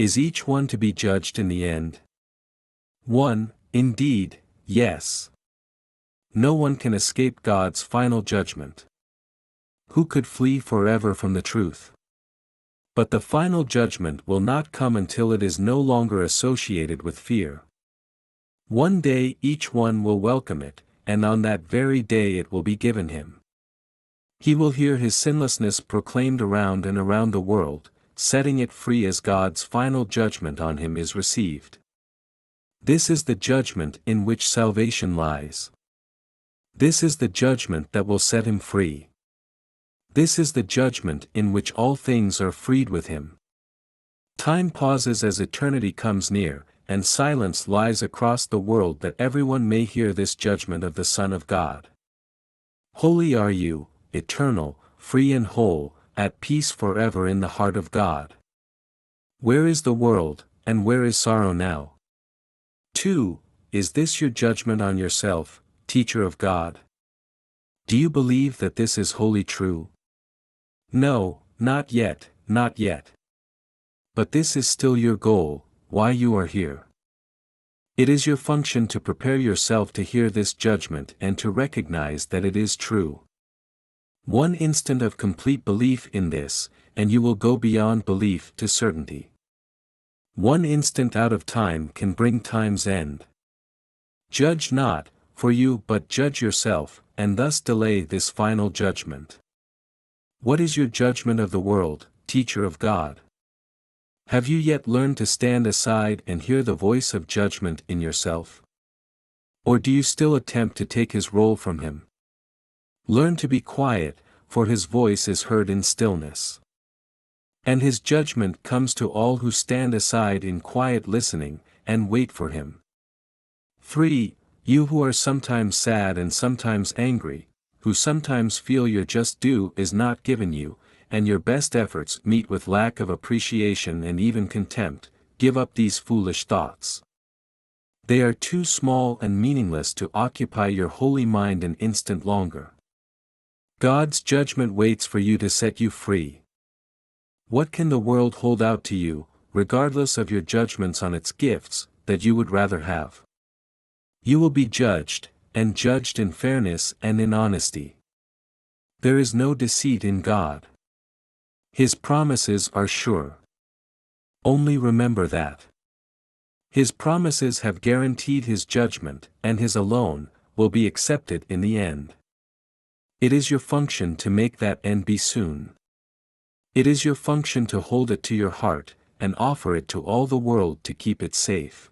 Is each one to be judged in the end? 1. Indeed, yes. No one can escape God's final judgment. Who could flee forever from the truth? But the final judgment will not come until it is no longer associated with fear. One day each one will welcome it, and on that very day it will be given him. He will hear his sinlessness proclaimed around and around the world, setting it free as God's final judgment on him is received. This is the judgment in which salvation lies. This is the judgment that will set him free. This is the judgment in which all things are freed with him. Time pauses as eternity comes near, and silence lies across the world that everyone may hear this judgment of the Son of God. Holy are you, eternal, free and whole, at peace forever in the heart of God. Where is the world, and where is sorrow now? 2. Is this your judgment on yourself, teacher of God? Do you believe that this is wholly true? No, not yet, not yet. But this is still your goal, why you are here. It is your function to prepare yourself to hear this judgment and to recognize that it is true. One instant of complete belief in this, and you will go beyond belief to certainty. One instant out of time can bring time's end. Judge not, for you but judge yourself, and thus delay this final judgment. What is your judgment of the world, teacher of God? Have you yet learned to stand aside and hear the voice of judgment in yourself? Or do you still attempt to take his role from him? Learn to be quiet, for his voice is heard in stillness. And his judgment comes to all who stand aside in quiet listening, and wait for him. 3. You who are sometimes sad and sometimes angry, who sometimes feel your just due is not given you, and your best efforts meet with lack of appreciation and even contempt, give up these foolish thoughts. They are too small and meaningless to occupy your holy mind an instant longer. God's judgment waits for you to set you free. What can the world hold out to you, regardless of your judgments on its gifts, that you would rather have? You will be judged, and judged in fairness and in honesty. There is no deceit in God. His promises are sure. Only remember that. His promises have guaranteed his judgment, and his alone, will be accepted in the end. It is your function to make that end be soon. It is your function to hold it to your heart, and offer it to all the world to keep it safe.